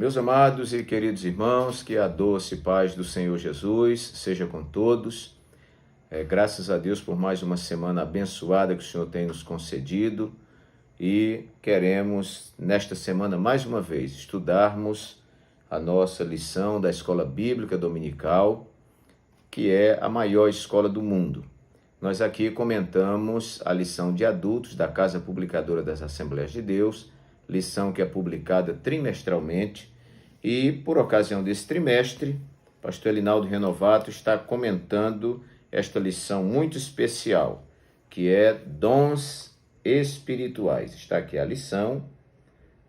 Meus amados e queridos irmãos, que a doce paz do Senhor Jesus seja com todos. Graças a Deus por mais uma semana abençoada que o Senhor tem nos concedido e queremos, nesta semana, mais uma vez, estudarmos a nossa lição da Escola Bíblica Dominical, que é a maior escola do mundo. Nós aqui comentamos a lição de adultos da Casa Publicadora das Assembleias de Deus, lição que é publicada trimestralmente, e por ocasião desse trimestre, pastor Elinaldo Renovato está comentando esta lição muito especial, que é dons espirituais. Está aqui a lição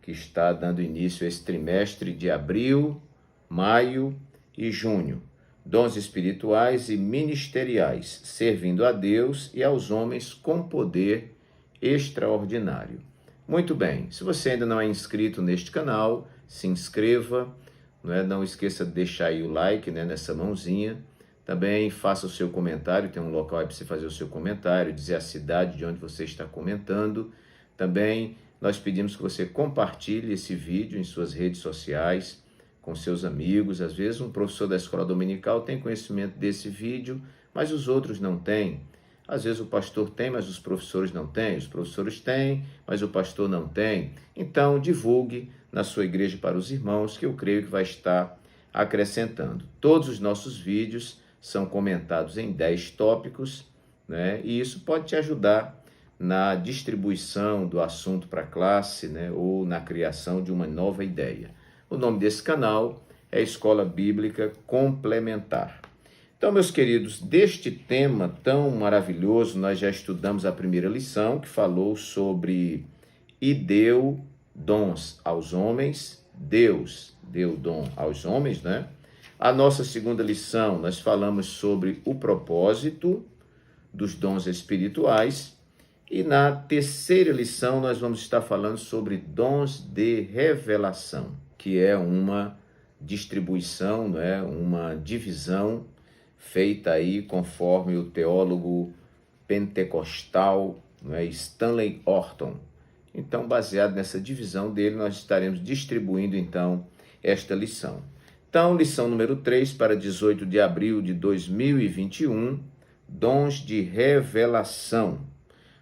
que está dando início a esse trimestre de abril, maio e junho. Dons espirituais e ministeriais, servindo a Deus e aos homens com poder extraordinário. Muito bem, se você ainda não é inscrito neste canal, se inscreva, não esqueça de deixar aí o like, nessa mãozinha. Também faça o seu comentário, tem um local aí para você fazer o seu comentário, dizer a cidade de onde você está comentando. Também nós pedimos que você compartilhe esse vídeo em suas redes sociais, com seus amigos. Às vezes um professor da escola dominical tem conhecimento desse vídeo, mas os outros não têm. Às vezes o pastor tem, mas os professores não têm. Os professores têm, mas o pastor não tem. Então, divulgue na sua igreja para os irmãos, que eu creio que vai estar acrescentando. Todos os nossos vídeos são comentados em 10 tópicos, e isso pode te ajudar na distribuição do assunto para a classe, ou na criação de uma nova ideia. O nome desse canal é Escola Bíblica Complementar. Então, meus queridos, deste tema tão maravilhoso, nós já estudamos a primeira lição, que falou sobre e deu dons aos homens. Deus deu dom aos homens, A nossa segunda lição, nós falamos sobre o propósito dos dons espirituais. E na terceira lição, nós vamos estar falando sobre dons de revelação, que é uma distribuição, uma divisão feita aí conforme o teólogo pentecostal, Stanley Orton. Então, baseado nessa divisão dele, nós estaremos distribuindo, então, esta lição. Então, lição número 3, para 18 de abril de 2021, dons de revelação.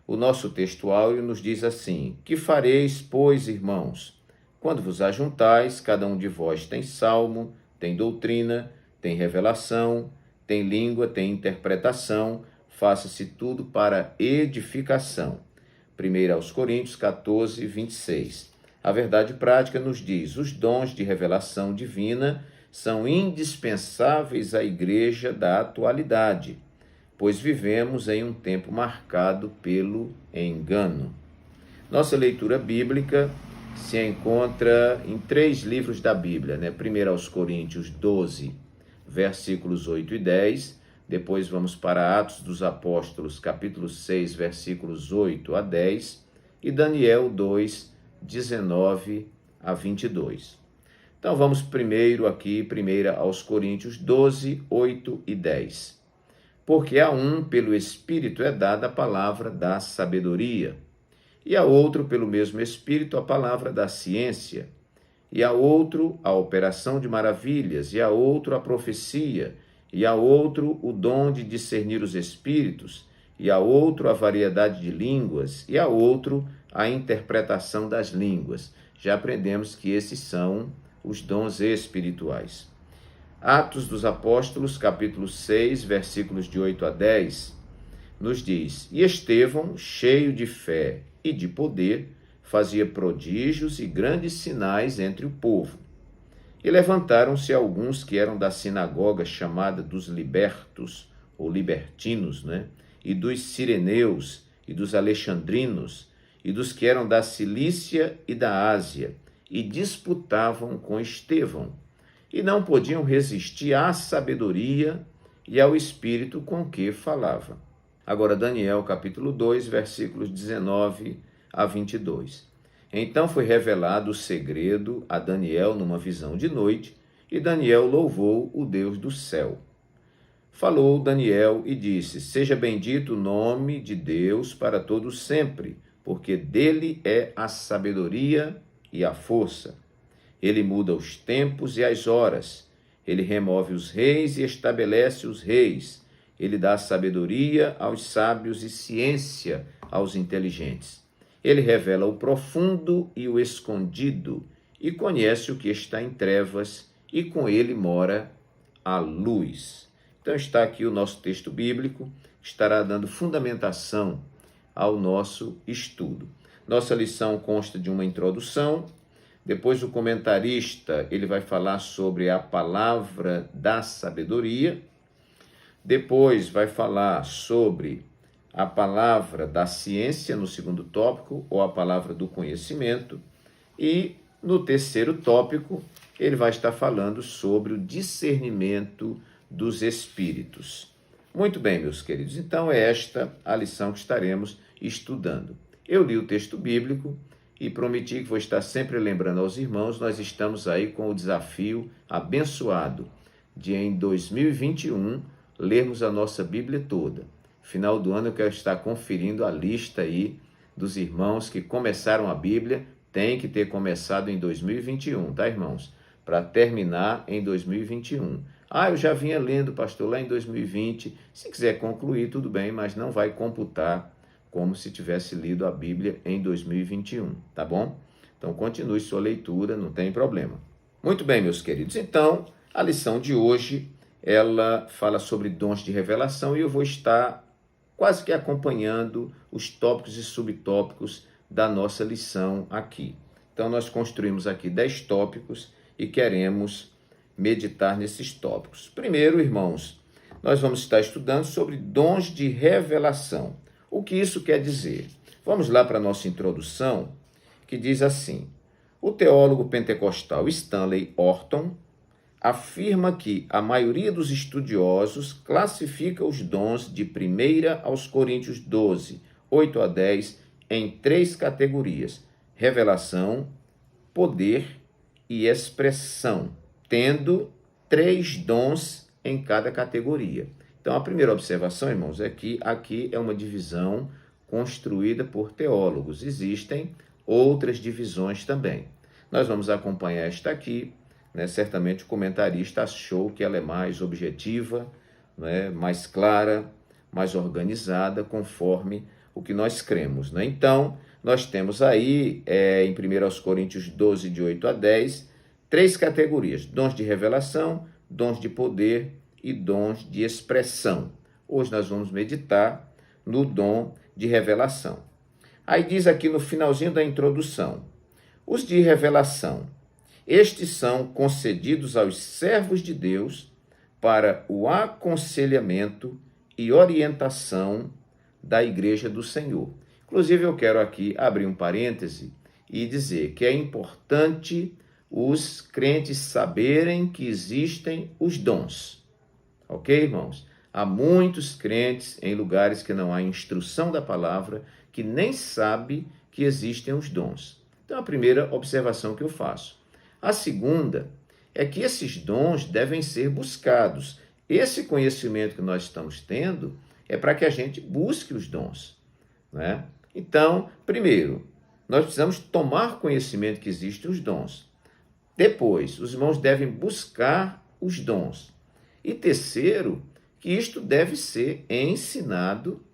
O nosso texto áureo nos diz assim: que fareis, pois, irmãos? Quando vos ajuntais, cada um de vós tem salmo, tem doutrina, tem revelação, tem língua, tem interpretação, faça-se tudo para edificação. 1 aos Coríntios 14, 26. A verdade prática nos diz: os dons de revelação divina são indispensáveis à igreja da atualidade, pois vivemos em um tempo marcado pelo engano. Nossa leitura bíblica se encontra em 3 livros da Bíblia, 1 aos Coríntios 12, versículos 8 e 10, depois vamos para Atos dos Apóstolos, capítulo 6, versículos 8 a 10, e Daniel 2, 19 a 22. Então vamos primeiro aqui, 1 aos Coríntios 12, 8 e 10. Porque a um pelo Espírito é dada a palavra da sabedoria, e a outro pelo mesmo Espírito a palavra da ciência, e a outro a operação de maravilhas, e a outro a profecia, e a outro o dom de discernir os espíritos, e a outro a variedade de línguas, e a outro a interpretação das línguas. Já aprendemos que esses são os dons espirituais. Atos dos Apóstolos, capítulo 6, versículos de 8 a 10, nos diz: e Estevão, cheio de fé e de poder, fazia prodígios e grandes sinais entre o povo. E levantaram-se alguns que eram da sinagoga chamada dos libertos, ou libertinos, e dos sireneus, e dos alexandrinos, e dos que eram da Cilícia e da Ásia, e disputavam com Estevão, e não podiam resistir à sabedoria e ao espírito com que falava. Agora, Daniel, capítulo 2, versículos 19 a 22. Então foi revelado o segredo a Daniel numa visão de noite, e Daniel louvou o Deus do céu. Falou Daniel e disse: seja bendito o nome de Deus para todos sempre, porque dele é a sabedoria e a força. Ele muda os tempos e as horas. Ele remove os reis e estabelece os reis. Ele dá sabedoria aos sábios e ciência aos inteligentes. Ele revela o profundo e o escondido e conhece o que está em trevas, e com ele mora a luz. Então está aqui o nosso texto bíblico, que estará dando fundamentação ao nosso estudo. Nossa lição consta de uma introdução, depois o comentarista ele vai falar sobre a palavra da sabedoria, depois vai falar sobre a palavra da ciência no segundo tópico, ou a palavra do conhecimento, e no terceiro tópico ele vai estar falando sobre o discernimento dos espíritos. Muito bem, meus queridos, então é esta a lição que estaremos estudando. Eu li o texto bíblico e prometi que vou estar sempre lembrando aos irmãos, nós estamos aí com o desafio abençoado de em 2021 lermos a nossa Bíblia toda. Final do ano eu quero estar conferindo a lista aí dos irmãos que começaram a Bíblia, tem que ter começado em 2021, tá, irmãos? Para terminar em 2021. Eu já vinha lendo, pastor, lá em 2020. Se quiser concluir, tudo bem, mas não vai computar como se tivesse lido a Bíblia em 2021, tá bom? Então, continue sua leitura, não tem problema. Muito bem, meus queridos. Então, a lição de hoje, ela fala sobre dons de revelação e eu vou estar quase que acompanhando os tópicos e subtópicos da nossa lição aqui. Então, nós construímos aqui 10 tópicos e queremos meditar nesses tópicos. Primeiro, irmãos, nós vamos estar estudando sobre dons de revelação. O que isso quer dizer? Vamos lá para a nossa introdução, que diz assim: o teólogo pentecostal Stanley Orton afirma que a maioria dos estudiosos classifica os dons de 1 aos Coríntios 12, 8 a 10, em 3 categorias: revelação, poder e expressão, tendo 3 dons em cada categoria. Então, a primeira observação, irmãos, é que aqui é uma divisão construída por teólogos. Existem outras divisões também. Nós vamos acompanhar esta aqui, né? Certamente o comentarista achou que ela é mais objetiva, né? Mais clara, mais organizada, conforme o que nós cremos, né? Então, nós temos aí, em 1 Coríntios 12, de 8 a 10, 3 categorias: dons de revelação, dons de poder e dons de expressão. Hoje nós vamos meditar no dom de revelação. Aí diz aqui no finalzinho da introdução: os de revelação, estes são concedidos aos servos de Deus para o aconselhamento e orientação da Igreja do Senhor. Inclusive, eu quero aqui abrir um parêntese e dizer que é importante os crentes saberem que existem os dons. Ok, irmãos? Há muitos crentes em lugares que não há instrução da palavra, que nem sabe que existem os dons. Então, a primeira observação que eu faço. A segunda é que esses dons devem ser buscados. Esse conhecimento que nós estamos tendo é para que a gente busque os dons, né? Então, primeiro, nós precisamos tomar conhecimento que existem os dons. Depois, os irmãos devem buscar os dons. E terceiro, que isto deve ser ensinado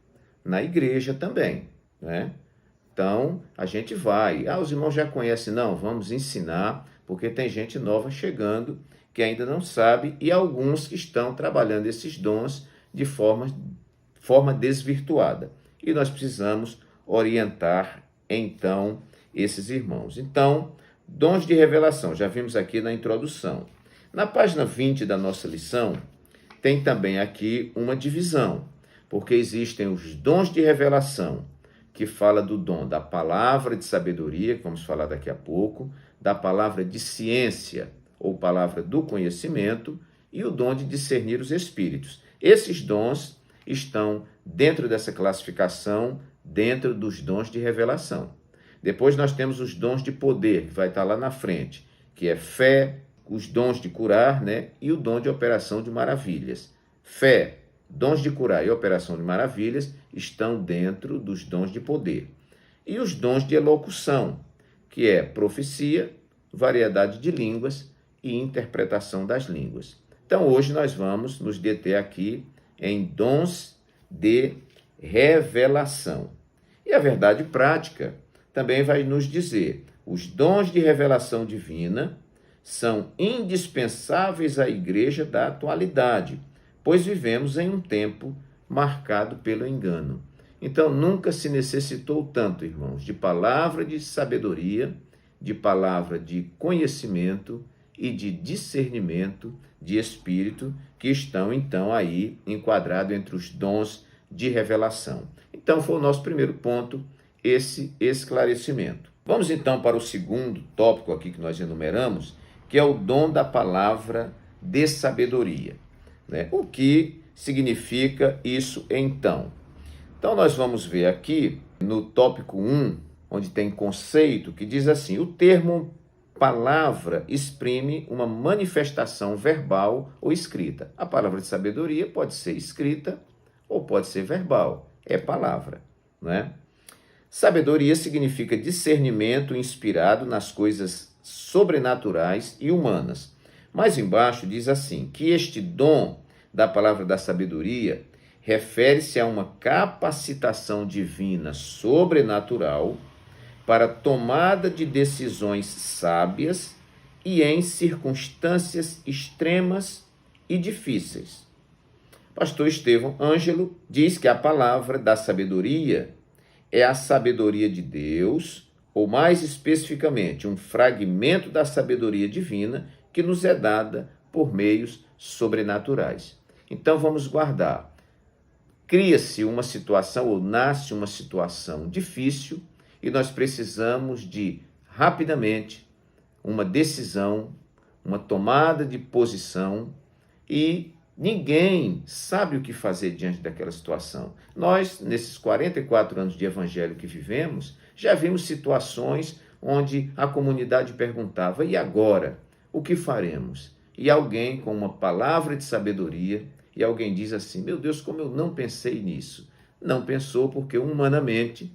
na igreja também, né? Então, a gente vai. Os irmãos já conhecem, não, vamos ensinar, porque tem gente nova chegando que ainda não sabe e alguns que estão trabalhando esses dons de forma desvirtuada. E nós precisamos orientar, então, esses irmãos. Então, dons de revelação, já vimos aqui na introdução. Na página 20 da nossa lição, tem também aqui uma divisão, porque existem os dons de revelação, que fala do dom da palavra de sabedoria, que vamos falar daqui a pouco, da palavra de ciência, ou palavra do conhecimento, e o dom de discernir os espíritos. Esses dons estão dentro dessa classificação, dentro dos dons de revelação. Depois nós temos os dons de poder, que vai estar lá na frente, que é fé, os dons de curar, né? E o dom de operação de maravilhas. Fé, dons de curar e operação de maravilhas estão dentro dos dons de poder. E os dons de elocução, que é profecia, variedade de línguas e interpretação das línguas. Então, hoje nós vamos nos deter aqui em dons de revelação. E a verdade prática também vai nos dizer: os dons de revelação divina são indispensáveis à igreja da atualidade, pois vivemos em um tempo marcado pelo engano. Então, nunca se necessitou tanto, irmãos, de palavra de sabedoria, de palavra de conhecimento e de discernimento de espírito, que estão, então, aí enquadrados entre os dons de revelação. Então, foi o nosso primeiro ponto, esse esclarecimento. Vamos, então, para o segundo tópico aqui que nós enumeramos, que é o dom da palavra de sabedoria, né? O que significa isso, então? Então, nós vamos ver aqui no tópico 1, onde tem conceito, que diz assim: o termo palavra exprime uma manifestação verbal ou escrita. A palavra de sabedoria pode ser escrita ou pode ser verbal, é palavra, né? Sabedoria significa discernimento inspirado nas coisas sobrenaturais e humanas. Mais embaixo diz assim, que este dom da palavra da sabedoria refere-se a uma capacitação divina sobrenatural para tomada de decisões sábias e em circunstâncias extremas e difíceis. Pastor Estevão Ângelo diz que a palavra da sabedoria é a sabedoria de Deus, ou mais especificamente, um fragmento da sabedoria divina que nos é dada por meios sobrenaturais. Então vamos guardar. Cria-se uma situação ou nasce uma situação difícil e nós precisamos de, rapidamente, uma decisão, uma tomada de posição e ninguém sabe o que fazer diante daquela situação. Nós, nesses 44 anos de evangelho que vivemos, já vimos situações onde a comunidade perguntava: e agora? O que faremos? E alguém com uma palavra de sabedoria, e alguém diz assim: meu Deus, como eu não pensei nisso. Não pensou porque humanamente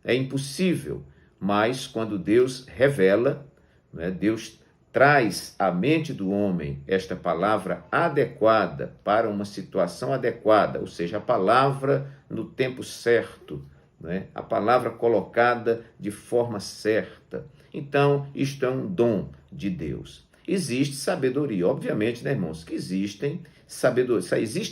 é impossível, mas quando Deus revela, né, Deus traz à mente do homem esta palavra adequada para uma situação adequada, ou seja, a palavra no tempo certo, né? A palavra colocada de forma certa. Então, isto é um dom de Deus. Existe sabedoria, obviamente, né, irmãos, que existe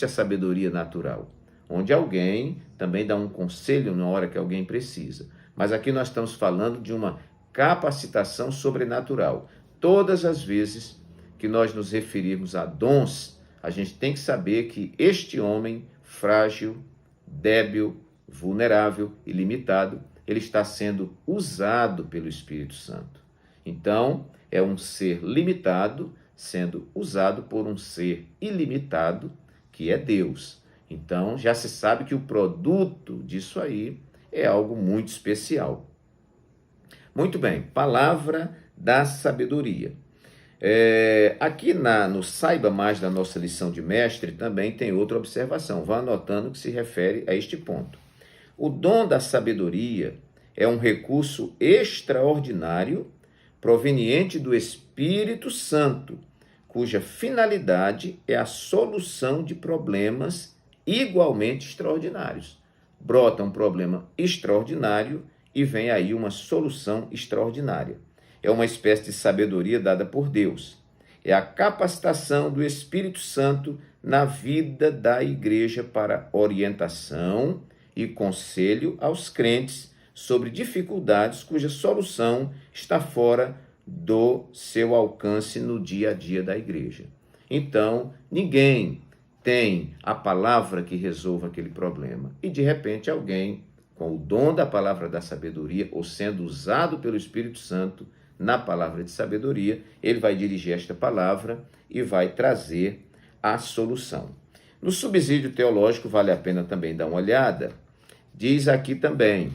a sabedoria natural, onde alguém também dá um conselho na hora que alguém precisa. Mas aqui nós estamos falando de uma capacitação sobrenatural. Todas as vezes que nós nos referirmos a dons, a gente tem que saber que este homem frágil, débil, vulnerável e limitado, ele está sendo usado pelo Espírito Santo. Então, é um ser limitado sendo usado por um ser ilimitado, que é Deus. Então, já se sabe que o produto disso aí é algo muito especial. Muito bem, palavra da sabedoria. Aqui no Saiba Mais da nossa lição de mestre também tem outra observação. Vá anotando que se refere a este ponto. O dom da sabedoria é um recurso extraordinário proveniente do Espírito Santo, cuja finalidade é a solução de problemas igualmente extraordinários. Brota um problema extraordinário e vem aí uma solução extraordinária. É uma espécie de sabedoria dada por Deus. É a capacitação do Espírito Santo na vida da igreja para orientação e conselho aos crentes sobre dificuldades cuja solução está fora do seu alcance no dia a dia da igreja. Então, ninguém tem a palavra que resolva aquele problema. E, de repente, alguém com o dom da palavra da sabedoria, ou sendo usado pelo Espírito Santo na palavra de sabedoria, ele vai dirigir esta palavra e vai trazer a solução. No subsídio teológico, vale a pena também dar uma olhada, diz aqui também,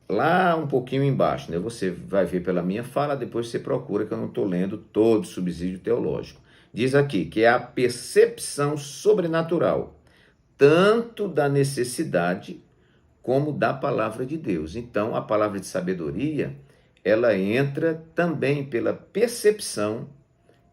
lá um pouquinho embaixo, né? Você vai ver pela minha fala, depois você procura, que eu não estou lendo todo o subsídio teológico. Diz aqui que é a percepção sobrenatural, tanto da necessidade como da palavra de Deus. Então, a palavra de sabedoria ela entra também pela percepção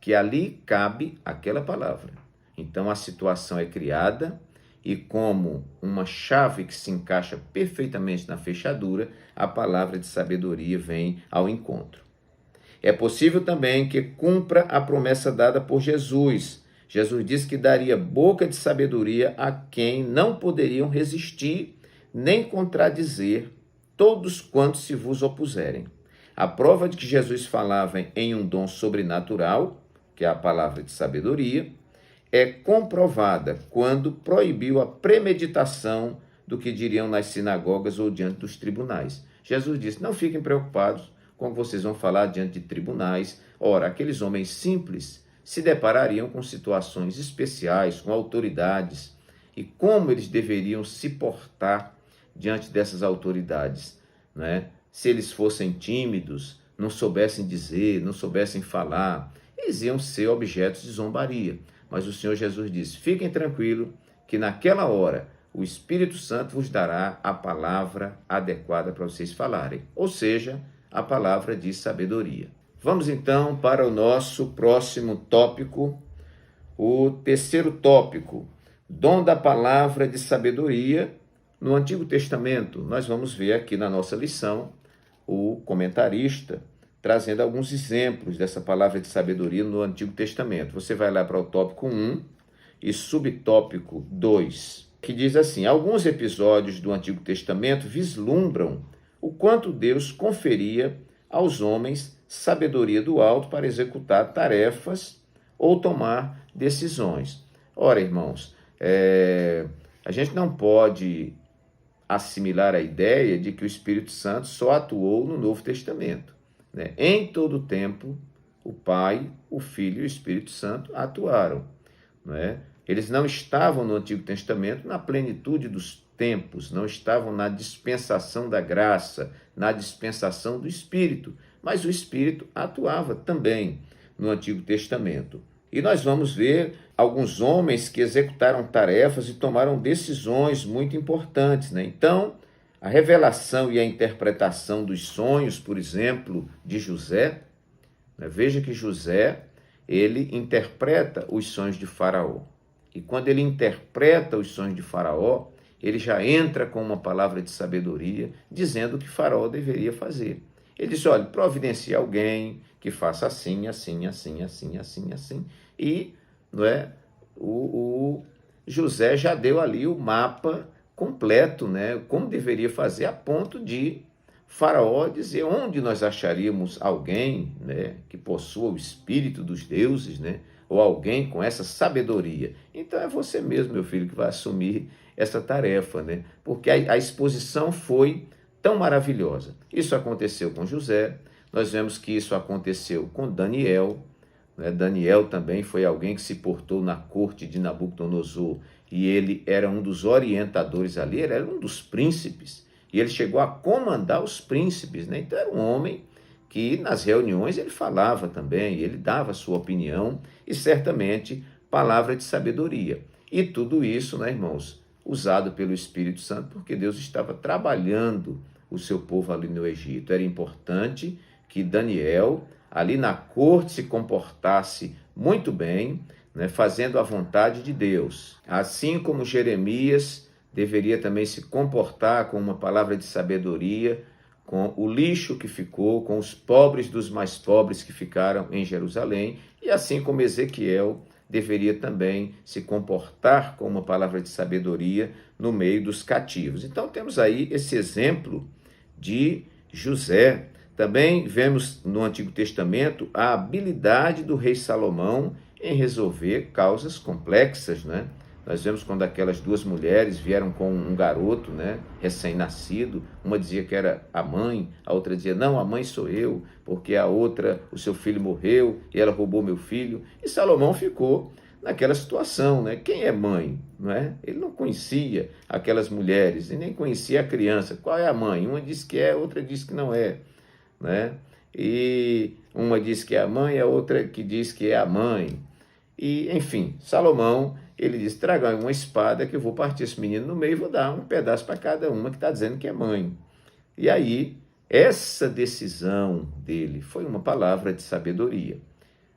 que ali cabe aquela palavra. Então a situação é criada e, como uma chave que se encaixa perfeitamente na fechadura, a palavra de sabedoria vem ao encontro. É possível também que cumpra a promessa dada por Jesus. Jesus disse que daria boca de sabedoria a quem não poderiam resistir nem contradizer todos quantos se vos opuserem. A prova de que Jesus falava em um dom sobrenatural, que é a palavra de sabedoria, é comprovada quando proibiu a premeditação do que diriam nas sinagogas ou diante dos tribunais. Jesus disse: não fiquem preocupados com o que vocês vão falar diante de tribunais. Ora, aqueles homens simples se deparariam com situações especiais, com autoridades, e como eles deveriam se portar diante dessas autoridades, né? Se eles fossem tímidos, não soubessem dizer, não soubessem falar, eles iam ser objetos de zombaria. Mas o Senhor Jesus disse: fiquem tranquilos, que naquela hora o Espírito Santo vos dará a palavra adequada para vocês falarem, ou seja, a palavra de sabedoria. Vamos então para o nosso próximo tópico, o terceiro tópico, dom da palavra de sabedoria. No Antigo Testamento, nós vamos ver aqui na nossa lição o comentarista trazendo alguns exemplos dessa palavra de sabedoria no Antigo Testamento. Você vai lá para o tópico 1 e subtópico 2, que diz assim: alguns episódios do Antigo Testamento vislumbram o quanto Deus conferia aos homens sabedoria do alto para executar tarefas ou tomar decisões. Ora, irmãos, a gente não pode assimilar a ideia de que o Espírito Santo só atuou no Novo Testamento, né? Em todo o tempo, o Pai, o Filho e o Espírito Santo atuaram, né? Eles não estavam no Antigo Testamento na plenitude dos tempos, não estavam na dispensação da graça, na dispensação do Espírito, mas o Espírito atuava também no Antigo Testamento. E nós vamos ver alguns homens que executaram tarefas e tomaram decisões muito importantes, né? Então, a revelação e a interpretação dos sonhos, por exemplo, de José, né? Veja que José, ele interpreta os sonhos de Faraó. E quando ele interpreta os sonhos de Faraó, ele já entra com uma palavra de sabedoria, dizendo o que Faraó deveria fazer. Ele diz: olha, providencie alguém que faça assim, assim, assim, assim, assim, assim. E não é, o José já deu ali o mapa completo, né, como deveria fazer, a ponto de Faraó dizer: onde nós acharíamos alguém, né, que possua o espírito dos deuses, né, ou alguém com essa sabedoria? Então é você mesmo, meu filho, que vai assumir essa tarefa, né, porque a exposição foi tão maravilhosa. Isso aconteceu com José, nós vemos que isso aconteceu com Daniel, né? Daniel também foi alguém que se portou na corte de Nabucodonosor, e ele era um dos orientadores ali, ele era um dos príncipes, e ele chegou a comandar os príncipes, né? Então era um homem que nas reuniões ele falava também, ele dava a sua opinião, e certamente palavra de sabedoria. E tudo isso, né, irmãos, usado pelo Espírito Santo, porque Deus estava trabalhando o seu povo ali no Egito. Era importante que Daniel, ali na corte, se comportasse muito bem, né, fazendo a vontade de Deus. Assim como Jeremias deveria também se comportar com uma palavra de sabedoria, com o lixo que ficou, com os pobres dos mais pobres que ficaram em Jerusalém, e assim como Ezequiel deveria também se comportar com uma palavra de sabedoria no meio dos cativos. Então temos aí esse exemplo de José. Também vemos no Antigo Testamento a habilidade do rei Salomão em resolver causas complexas, né? Nós vemos quando aquelas duas mulheres vieram com um garoto, né, recém-nascido, uma dizia que era a mãe, a outra dizia: não, a mãe sou eu, porque a outra, o seu filho morreu e ela roubou meu filho. E Salomão ficou naquela situação, né? Quem é mãe? Não é? Ele não conhecia aquelas mulheres e nem conhecia a criança. Qual é a mãe? Uma diz que é, outra diz que não é, né? E uma diz que é a mãe, a outra que diz que é a mãe. E, enfim, Salomão, ele diz: traga uma espada que eu vou partir esse menino no meio e vou dar um pedaço para cada uma que está dizendo que é mãe. E aí essa decisão dele foi uma palavra de sabedoria,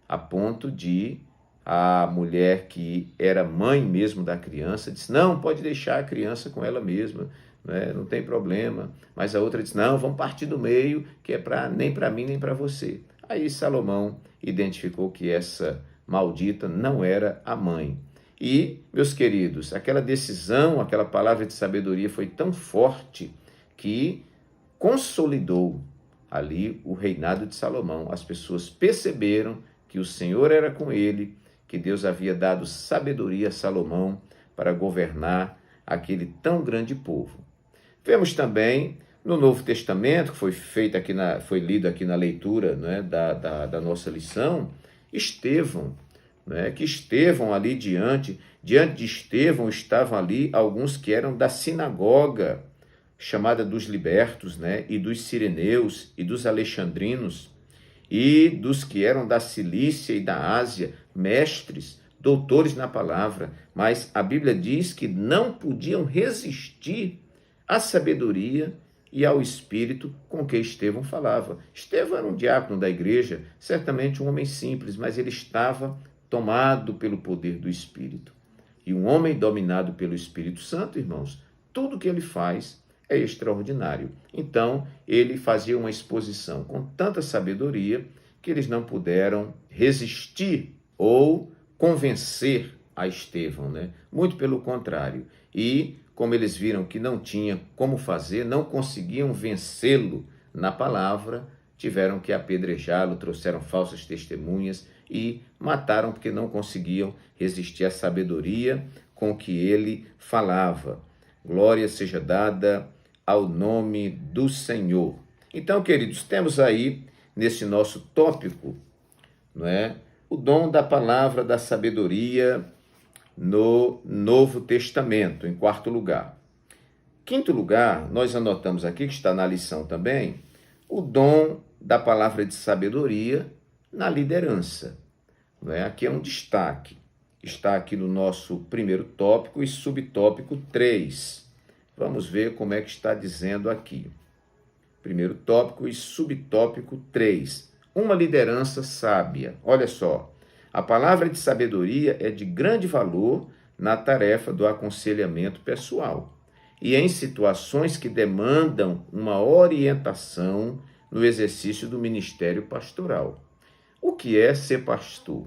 a ponto de a mulher que era mãe mesmo da criança disse, não, pode deixar a criança com ela mesma, né? Não tem problema. Mas a outra disse, não, vamos partir do meio, que é nem para mim nem para você. Aí Salomão identificou que essa maldita não era a mãe. E, meus queridos, aquela decisão, aquela palavra de sabedoria foi tão forte que consolidou ali o reinado de Salomão. As pessoas perceberam que o Senhor era com ele, que Deus havia dado sabedoria a Salomão para governar aquele tão grande povo. Vemos também no Novo Testamento, que foi lido aqui na leitura, né, da nossa lição, Estevão, né, que Estevão ali diante de Estevão estavam ali alguns que eram da sinagoga, chamada dos libertos, né, e dos sireneus e dos alexandrinos, e dos que eram da Cilícia e da Ásia, mestres, doutores na palavra, mas a Bíblia diz que não podiam resistir à sabedoria e ao espírito com que Estevão falava. Estevão era um diácono da igreja, certamente um homem simples, mas ele estava tomado pelo poder do Espírito. E um homem dominado pelo Espírito Santo, irmãos, tudo que ele faz é extraordinário. Então, ele fazia uma exposição com tanta sabedoria que eles não puderam resistir ou convencer a Estevão, né? Muito pelo contrário. E, como eles viram que não tinha como fazer, não conseguiam vencê-lo na palavra, tiveram que apedrejá-lo, trouxeram falsas testemunhas e mataram porque não conseguiam resistir à sabedoria com que ele falava. Glória seja dada ao nome do Senhor. Então, queridos, temos aí nesse nosso tópico, não é, o dom da palavra da sabedoria no Novo Testamento, em quarto lugar. Quinto lugar, nós anotamos aqui, que está na lição também, o dom da palavra de sabedoria na liderança. Não é? Aqui é um destaque. Está aqui no nosso primeiro tópico e subtópico 3. Vamos ver como é que está dizendo aqui. Primeiro tópico e subtópico 3. Uma liderança sábia. Olha só, a palavra de sabedoria é de grande valor na tarefa do aconselhamento pessoal e em situações que demandam uma orientação no exercício do ministério pastoral. O que é ser pastor?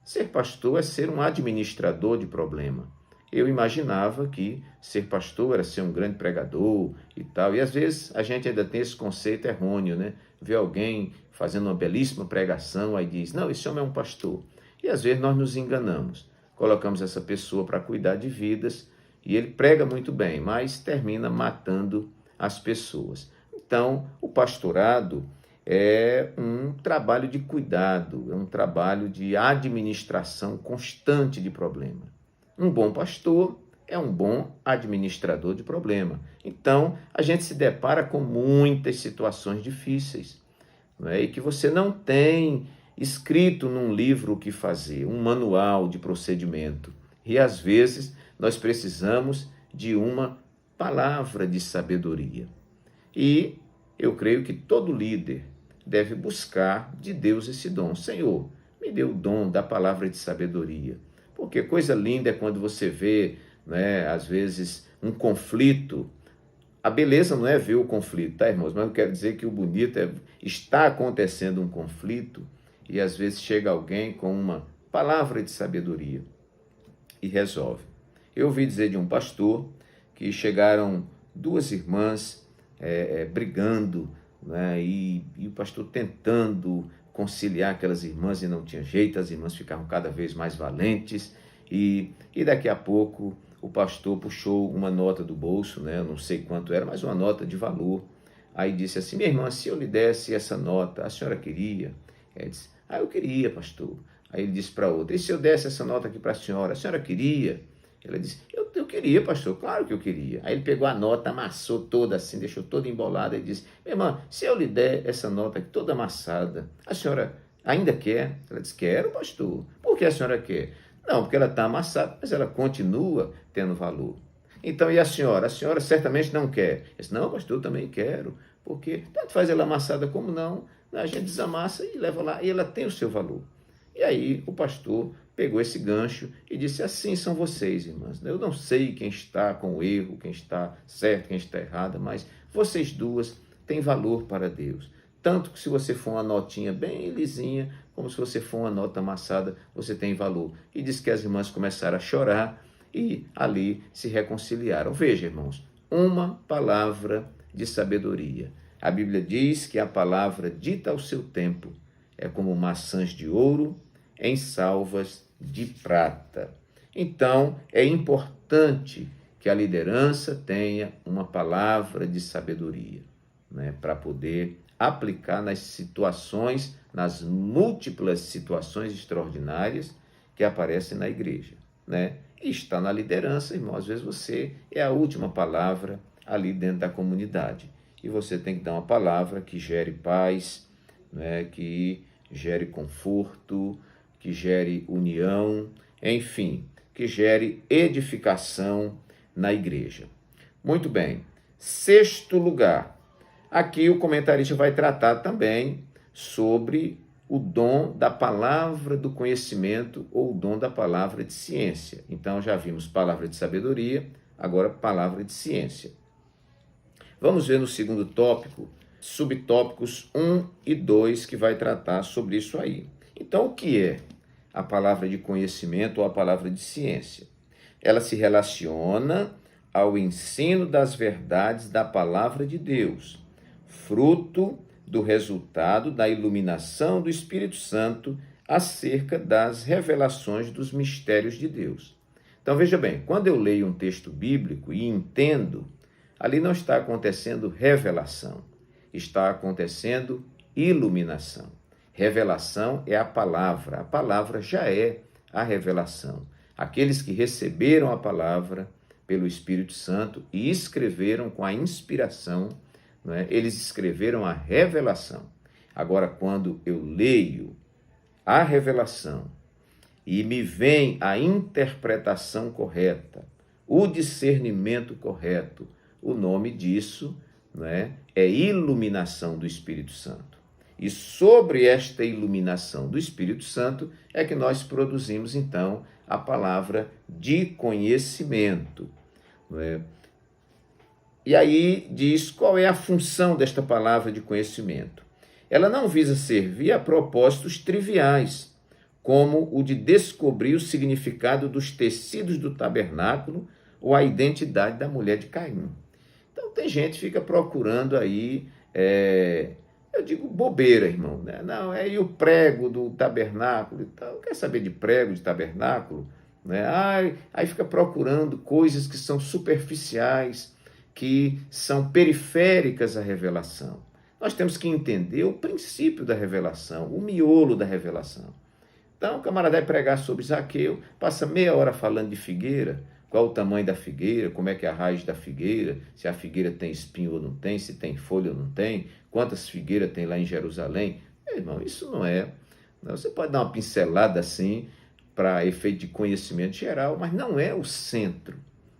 Ser pastor é ser um administrador de problema. Eu imaginava que ser pastor era ser um grande pregador e tal. E às vezes a gente ainda tem esse conceito errôneo, né? Vê alguém fazendo uma belíssima pregação, aí diz, não, esse homem é um pastor. E às vezes nós nos enganamos. Colocamos essa pessoa para cuidar de vidas e ele prega muito bem, mas termina matando as pessoas. Então, o pastorado é um trabalho de cuidado, é um trabalho de administração constante de problema. Um bom pastor é um bom administrador de problema. Então, a gente se depara com muitas situações difíceis, não é? E que você não tem escrito num livro o que fazer, um manual de procedimento. E, às vezes, nós precisamos de uma palavra de sabedoria. E eu creio que todo líder deve buscar de Deus esse dom. Senhor, me dê o dom da palavra de sabedoria. Porque coisa linda é quando você vê, né, às vezes, um conflito. A beleza não é ver o conflito, tá, irmãos? Mas eu quero dizer que o bonito é estar acontecendo um conflito e às vezes chega alguém com uma palavra de sabedoria e resolve. Eu ouvi dizer de um pastor que chegaram duas irmãs brigando, né, e o pastor tentando conciliar aquelas irmãs e não tinha jeito, as irmãs ficavam cada vez mais valentes e daqui a pouco o pastor puxou uma nota do bolso, né, eu não sei quanto era, mas uma nota de valor. Aí disse assim, minha irmã, se eu lhe desse essa nota, a senhora queria? Ela disse, eu queria, pastor. Aí ele disse para outra, e se eu desse essa nota aqui para a senhora queria? Ela disse, eu queria, pastor, claro que eu queria. Aí ele pegou a nota, amassou toda assim, deixou toda embolada e disse, minha irmã, se eu lhe der essa nota aqui toda amassada, a senhora ainda quer? Ela disse, quero, pastor. Por que a senhora quer? Não, porque ela está amassada, mas ela continua tendo valor. Então, e a senhora? A senhora certamente não quer. Eu disse, não, pastor, eu também quero, porque tanto faz ela amassada como não, a gente desamassa e leva lá, e ela tem o seu valor. E aí o pastor pegou esse gancho e disse: assim são vocês, irmãs. Eu não sei quem está com o erro, quem está certo, quem está errado, mas vocês duas têm valor para Deus. Tanto que se você for uma notinha bem lisinha, como se você for uma nota amassada, você tem valor. E diz que as irmãs começaram a chorar e ali se reconciliaram. Veja, irmãos, uma palavra de sabedoria. A Bíblia diz que a palavra dita ao seu tempo é como maçãs de ouro em salvas de prata. Então, é importante que a liderança tenha uma palavra de sabedoria, né, para poder aplicar nas situações, nas múltiplas situações extraordinárias que aparecem na igreja, né? E está na liderança, irmão. Às vezes você é a última palavra ali dentro da comunidade. E você tem que dar uma palavra que gere paz, né, que gere conforto, que gere união, enfim, que gere edificação na igreja. Muito bem. Sexto lugar. Aqui o comentarista vai tratar também sobre o dom da palavra do conhecimento ou o dom da palavra de ciência. Então já vimos palavra de sabedoria, agora palavra de ciência. Vamos ver no segundo tópico, subtópicos 1 e 2, que vai tratar sobre isso aí. Então, o que é a palavra de conhecimento ou a palavra de ciência? Ela se relaciona ao ensino das verdades da palavra de Deus, fruto do resultado da iluminação do Espírito Santo acerca das revelações dos mistérios de Deus. Então, veja bem, quando eu leio um texto bíblico e entendo, ali não está acontecendo revelação, está acontecendo iluminação. Revelação é a palavra já é a revelação. Aqueles que receberam a palavra pelo Espírito Santo e escreveram com a inspiração, não é? Eles escreveram a revelação. Agora, quando eu leio a revelação e me vem a interpretação correta, o discernimento correto, o nome disso, né, é iluminação do Espírito Santo. E sobre esta iluminação do Espírito Santo é que nós produzimos, então, a palavra de conhecimento. Não é? E aí diz qual é a função desta palavra de conhecimento. Ela não visa servir a propósitos triviais, como o de descobrir o significado dos tecidos do tabernáculo ou a identidade da mulher de Caim. Então tem gente que fica procurando aí, eu digo bobeira, irmão, né? Não, e o prego do tabernáculo e tal. Quer saber de prego de tabernáculo? Né? Aí fica procurando coisas que são superficiais, que são periféricas à revelação. Nós temos que entender o princípio da revelação, o miolo da revelação. Então o camarada vai pregar sobre Zaqueu, passa meia hora falando de figueira, qual o tamanho da figueira, como é que é a raiz da figueira, se a figueira tem espinho ou não tem, se tem folha ou não tem, quantas figueiras tem lá em Jerusalém. Meu irmão, isso não é... Você pode dar uma pincelada assim, para efeito de conhecimento geral, mas não é o centro.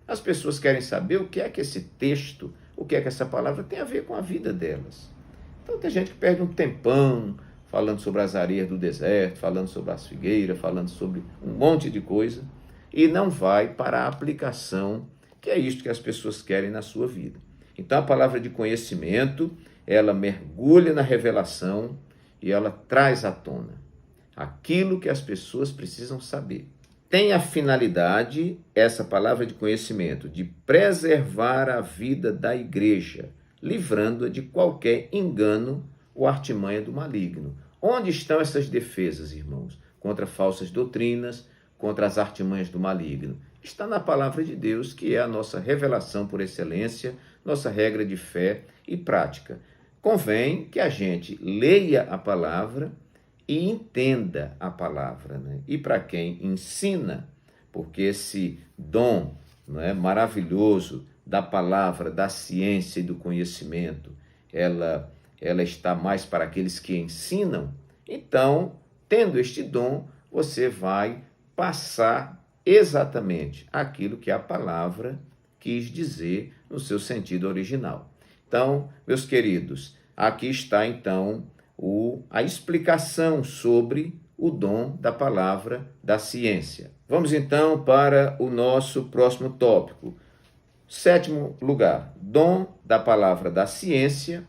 As pessoas querem saber o que é que esse texto, o que é que essa palavra tem a ver com a vida delas. Então tem gente que perde um tempão falando sobre as areias do deserto, falando sobre as figueiras, falando sobre um monte de coisa, e não vai para a aplicação, que é isto que as pessoas querem na sua vida. Então a palavra de conhecimento, ela mergulha na revelação e ela traz à tona aquilo que as pessoas precisam saber. Tem a finalidade, essa palavra de conhecimento, de preservar a vida da igreja, livrando-a de qualquer engano ou artimanha do maligno. Onde estão essas defesas, irmãos? Contra falsas doutrinas, contra as artimanhas do maligno. Está na palavra de Deus, que é a nossa revelação por excelência, nossa regra de fé e prática. Convém que a gente leia a palavra e entenda a palavra, né? E para quem ensina, porque esse dom, não é, maravilhoso da palavra, da ciência e do conhecimento, ela está mais para aqueles que ensinam. Então, tendo este dom, você vai passar exatamente aquilo que a palavra quis dizer no seu sentido original. Então, meus queridos, aqui está então a explicação sobre o dom da palavra da ciência. Vamos então para o nosso próximo tópico. 7º lugar, dom da palavra da ciência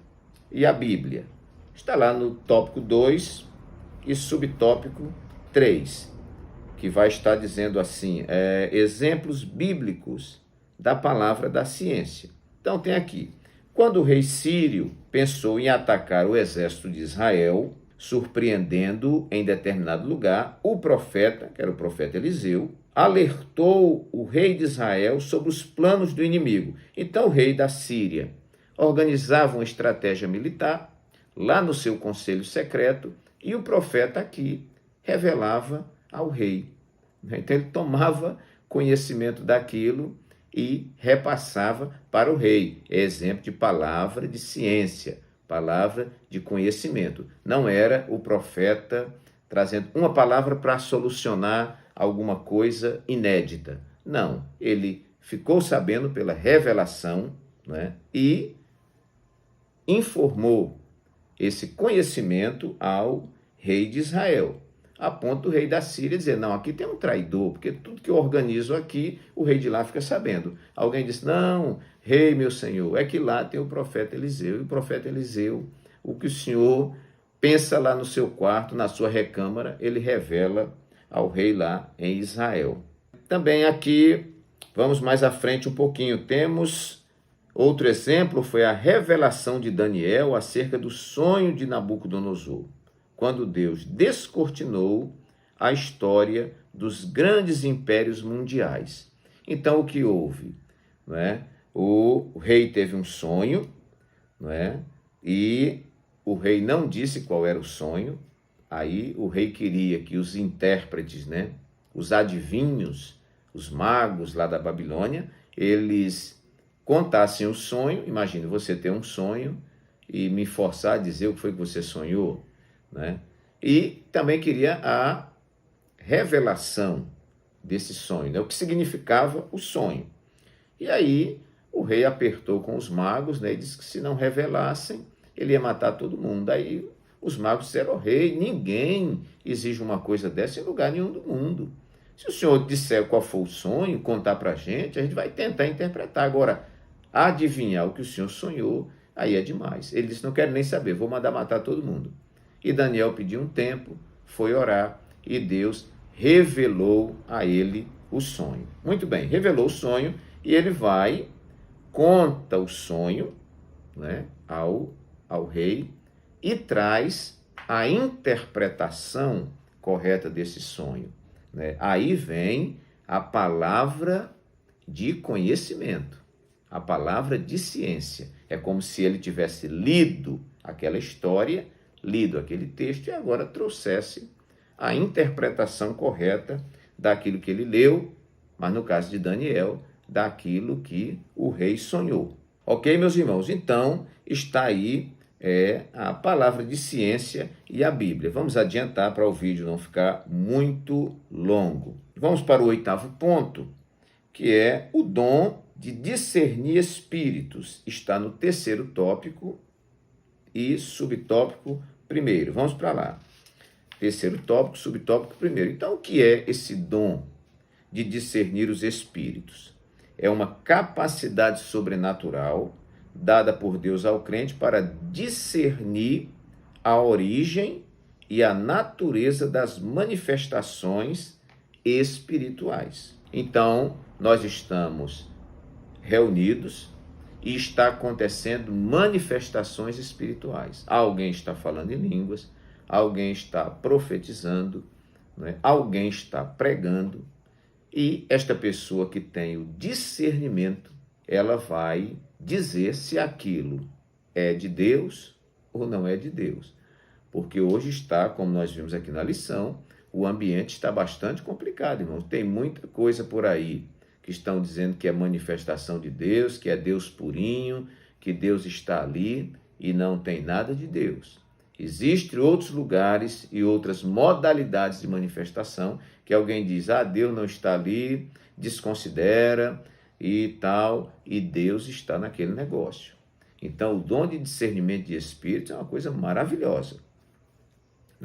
e a Bíblia. Está lá no tópico 2 e subtópico 3, que vai estar dizendo assim, exemplos bíblicos da palavra da ciência. Então tem aqui, quando o rei Sírio pensou em atacar o exército de Israel, surpreendendo em determinado lugar, o profeta, que era o profeta Eliseu, alertou o rei de Israel sobre os planos do inimigo. Então o rei da Síria organizava uma estratégia militar lá no seu conselho secreto e o profeta aqui revelava ao rei. Então ele tomava conhecimento daquilo e repassava para o rei. É exemplo de palavra de ciência, palavra de conhecimento. Não era o profeta trazendo uma palavra para solucionar alguma coisa inédita. Não, ele ficou sabendo pela revelação, né, e informou esse conhecimento ao rei de Israel, a ponto do rei da Síria dizer, não, aqui tem um traidor, porque tudo que eu organizo aqui, o rei de lá fica sabendo. Alguém disse, não, rei meu senhor, é que lá tem o profeta Eliseu, e o profeta Eliseu, o que o senhor pensa lá no seu quarto, na sua recâmara, ele revela ao rei lá em Israel. Também aqui, vamos mais à frente um pouquinho, temos outro exemplo, foi a revelação de Daniel acerca do sonho de Nabucodonosor, quando Deus descortinou a história dos grandes impérios mundiais. Então, o que houve? Não é? O rei teve um sonho, não é? E o rei não disse qual era o sonho. Aí o rei queria que os intérpretes, né, os adivinhos, os magos lá da Babilônia, eles contassem o sonho. Imagine você ter um sonho e me forçar a dizer o que foi que você sonhou, né? E também queria a revelação desse sonho, né? O que significava o sonho. E aí o rei apertou com os magos, né, e disse que se não revelassem, ele ia matar todo mundo. Aí os magos disseram ao rei, ninguém exige uma coisa dessa em lugar nenhum do mundo. Se o senhor disser qual foi o sonho, contar para a gente vai tentar interpretar. Agora, adivinhar o que o senhor sonhou, aí é demais. Ele disse, não quero nem saber, vou mandar matar todo mundo. E Daniel pediu um tempo, foi orar, e Deus revelou a ele o sonho. Muito bem, revelou o sonho, e ele vai, conta o sonho, né, ao rei, e traz a interpretação correta desse sonho, né? Aí vem a palavra de conhecimento, a palavra de ciência. É como se ele tivesse lido aquela história, lido aquele texto e agora trouxesse a interpretação correta daquilo que ele leu, mas no caso de Daniel, daquilo que o rei sonhou. Ok, meus irmãos? Então, está aí a palavra de ciência e a Bíblia. Vamos adiantar para o vídeo não ficar muito longo. Vamos para o 8º ponto, que é o dom de discernir espíritos. Está no 3º tópico e subtópico 1º. Vamos para lá. 3º tópico, subtópico 1º. Então, o que é esse dom de discernir os espíritos? É uma capacidade sobrenatural dada por Deus ao crente para discernir a origem e a natureza das manifestações espirituais. Então, nós estamos reunidos e está acontecendo manifestações espirituais. Alguém está falando em línguas, alguém está profetizando, né? Alguém está pregando, e esta pessoa que tem o discernimento, ela vai dizer se aquilo é de Deus ou não é de Deus. Porque hoje está, como nós vimos aqui na lição, o ambiente está bastante complicado, irmãos. Tem muita coisa por aí que estão dizendo que é manifestação de Deus, que é Deus purinho, que Deus está ali, e não tem nada de Deus. Existem outros lugares e outras modalidades de manifestação que alguém diz, Deus não está ali, desconsidera e tal, e Deus está naquele negócio. Então, o dom de discernimento de espíritos é uma coisa maravilhosa.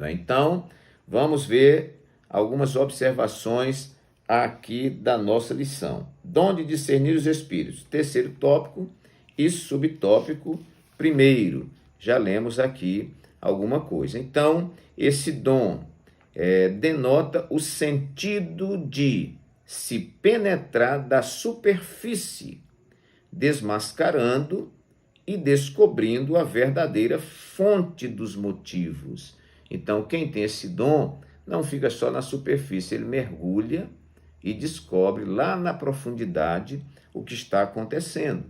Então, vamos ver algumas observações aqui da nossa lição. Dom de discernir os espíritos, terceiro tópico e subtópico primeiro. Já lemos aqui alguma coisa. Então, esse dom denota o sentido de se penetrar da superfície, desmascarando e descobrindo a verdadeira fonte dos motivos. Então, quem tem esse dom não fica só na superfície, ele mergulha e descobre lá na profundidade o que está acontecendo.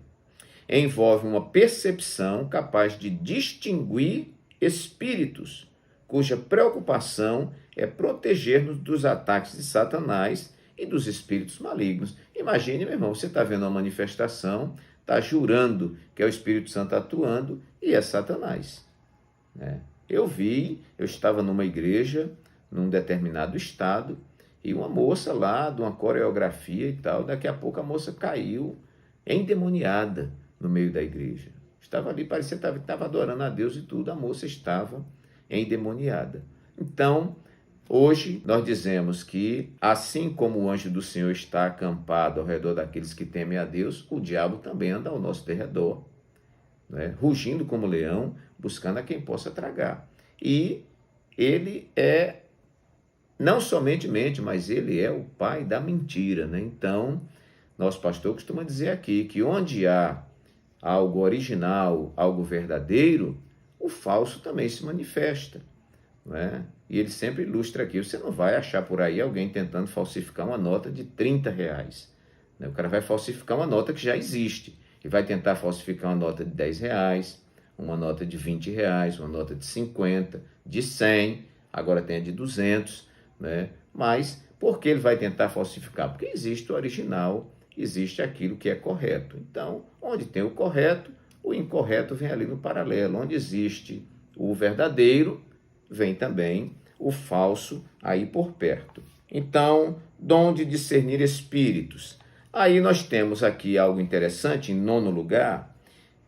Envolve uma percepção capaz de distinguir espíritos, cuja preocupação é proteger-nos dos ataques de Satanás e dos espíritos malignos. Imagine, meu irmão, você está vendo uma manifestação, está jurando que é o Espírito Santo atuando e é Satanás, né? Eu estava numa igreja, num determinado estado, e uma moça lá, de uma coreografia e tal, daqui a pouco a moça caiu endemoniada no meio da igreja. Estava ali, parecia que estava adorando a Deus e tudo, a moça estava endemoniada. Então, hoje nós dizemos que, assim como o anjo do Senhor está acampado ao redor daqueles que temem a Deus, o diabo também anda ao nosso derredor, né? Rugindo como leão, buscando a quem possa tragar. E ele é, não somente mente, mas ele é o pai da mentira, né? Então, nosso pastor costuma dizer aqui que onde há algo original, algo verdadeiro, o falso também se manifesta, né? E ele sempre ilustra aqui, você não vai achar por aí alguém tentando falsificar uma nota de R$30, né? O cara vai falsificar uma nota que já existe, e vai tentar falsificar uma nota de R$10, uma nota de R$20, uma nota de 50, de 100, agora tem a de 200, né? Mas por que ele vai tentar falsificar? Porque existe o original, existe aquilo que é correto. Então, onde tem o correto, o incorreto vem ali no paralelo. Onde existe o verdadeiro, vem também o falso aí por perto. Então, dom de discernir espíritos. Aí nós temos aqui algo interessante, em nono lugar,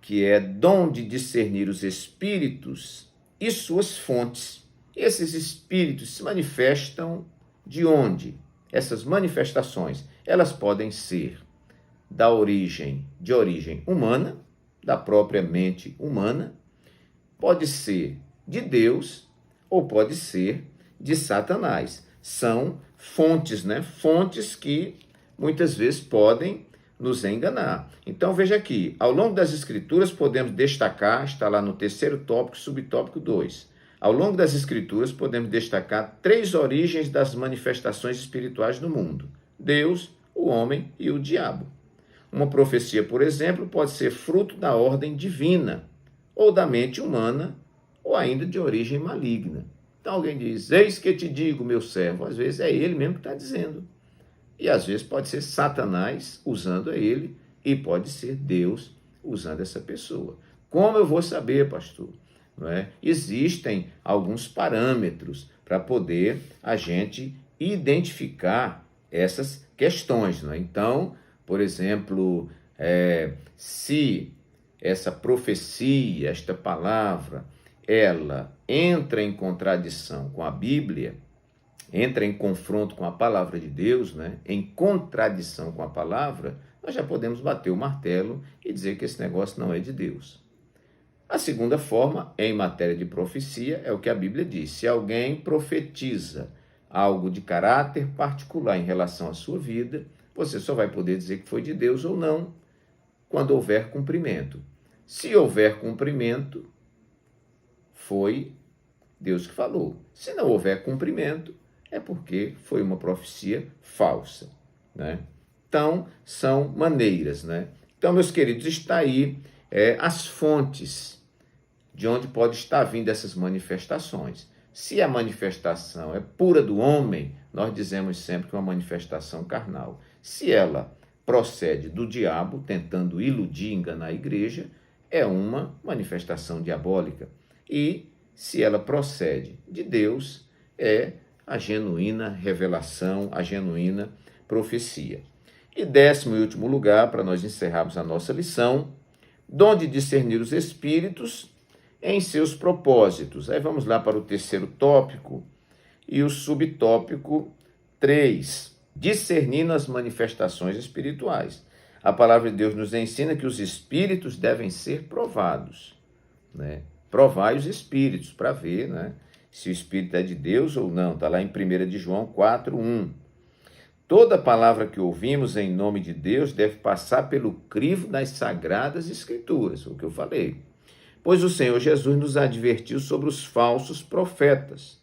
que é dom de discernir os espíritos e suas fontes. Esses espíritos se manifestam de onde? Essas manifestações, elas podem ser de origem humana, da própria mente humana, pode ser de Deus ou pode ser de Satanás. São fontes, né? Fontes que muitas vezes podem nos enganar. Então veja aqui, ao longo das escrituras podemos destacar, está lá no terceiro tópico, subtópico 2. Ao longo das escrituras podemos destacar 3 origens das manifestações espirituais do mundo: Deus, o homem e o diabo. Uma profecia, por exemplo, pode ser fruto da ordem divina, ou da mente humana, ou ainda de origem maligna. Então alguém diz, eis que te digo, meu servo. Às vezes é ele mesmo que está dizendo. E às vezes pode ser Satanás usando ele, e pode ser Deus usando essa pessoa. Como eu vou saber, pastor? Não é? Existem alguns parâmetros para poder a gente identificar essas questões. Não é? Então, por exemplo, se essa profecia, esta palavra, ela entra em contradição com a Bíblia, entra em confronto com a palavra de Deus, né? Em contradição com a palavra, nós já podemos bater o martelo e dizer que esse negócio não é de Deus. A segunda forma, em matéria de profecia, é o que a Bíblia diz. Se alguém profetiza algo de caráter particular em relação à sua vida, você só vai poder dizer que foi de Deus ou não, quando houver cumprimento. Se houver cumprimento, foi Deus que falou. Se não houver cumprimento, é porque foi uma profecia falsa, né? Então, são maneiras, né? Então, meus queridos, está aí as fontes de onde pode estar vindo essas manifestações. Se a manifestação é pura do homem, nós dizemos sempre que é uma manifestação carnal. Se ela procede do diabo, tentando iludir, enganar a igreja, é uma manifestação diabólica. E se ela procede de Deus, é a genuína revelação, a genuína profecia. E 10º e último lugar, para nós encerrarmos a nossa lição, Dom de discernir os espíritos em seus propósitos. Aí vamos lá para o terceiro tópico e o subtópico 3. Discernindo as manifestações espirituais. A palavra de Deus nos ensina que os espíritos devem ser provados, né? Provai os espíritos para ver, né, se o espírito é de Deus ou não. Está lá em 1 de João 4:1. Toda palavra que ouvimos em nome de Deus deve passar pelo crivo das sagradas escrituras, o que eu falei. Pois o Senhor Jesus nos advertiu sobre os falsos profetas.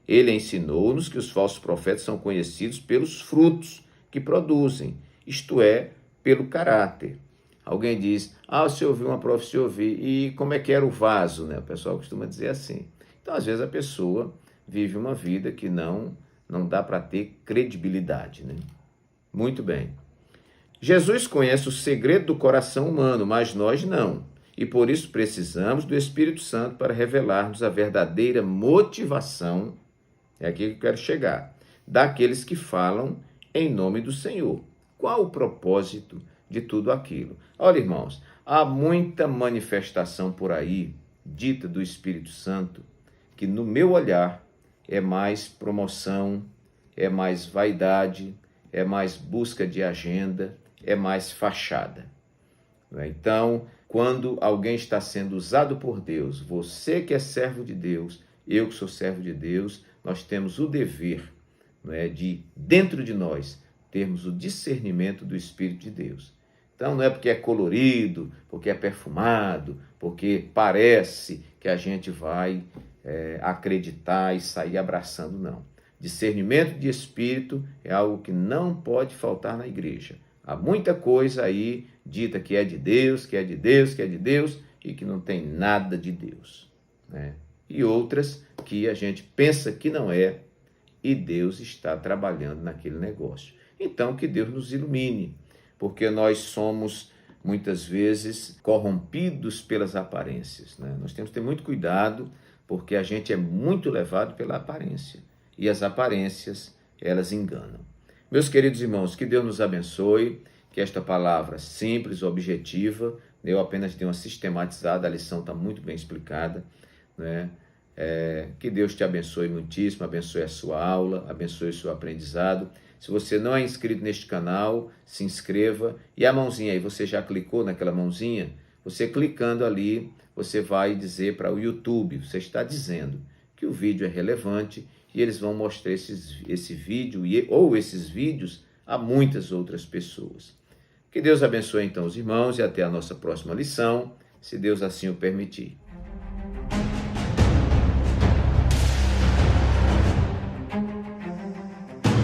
Ele ensinou-nos que os falsos profetas são conhecidos pelos frutos que produzem, isto é, pelo caráter. Alguém diz, você ouviu uma profecia, ouvi, e como é que era o vaso, né? O pessoal costuma dizer assim. Então, às vezes, a pessoa vive uma vida que não dá para ter credibilidade, né? Muito bem. Jesus conhece o segredo do coração humano, mas nós não. E por isso precisamos do Espírito Santo para revelar-nos a verdadeira motivação, é aqui que eu quero chegar, daqueles que falam em nome do Senhor. Qual o propósito de tudo aquilo? Olha, irmãos, há muita manifestação por aí, dita do Espírito Santo, que no meu olhar é mais promoção, é mais vaidade, é mais busca de agenda, é mais fachada. Então, quando alguém está sendo usado por Deus, você que é servo de Deus, eu que sou servo de Deus, nós temos o dever, de, dentro de nós, termos o discernimento do Espírito de Deus. Então, não é porque é colorido, porque é perfumado, porque parece que a gente vai acreditar e sair abraçando, não. Discernimento de espírito é algo que não pode faltar na igreja. Há muita coisa aí dita que é de Deus, que é de Deus, que é de Deus e que não tem nada de Deus, né? E outras que a gente pensa que não é e Deus está trabalhando naquele negócio. Então, que Deus nos ilumine, porque nós somos, muitas vezes, corrompidos pelas aparências, né? Nós temos que ter muito cuidado, porque a gente é muito levado pela aparência. E as aparências, elas enganam. Meus queridos irmãos, que Deus nos abençoe, que esta palavra simples, objetiva, eu apenas dei uma sistematizada, a lição está muito bem explicada, né? Que Deus te abençoe muitíssimo, abençoe a sua aula, abençoe o seu aprendizado. Se você não é inscrito neste canal, se inscreva. E a mãozinha aí, você já clicou naquela mãozinha? Você clicando ali, você vai dizer para o YouTube, você está dizendo que o vídeo é relevante e eles vão mostrar esse vídeo ou esses vídeos a muitas outras pessoas. Que Deus abençoe então os irmãos e até a nossa próxima lição, se Deus assim o permitir.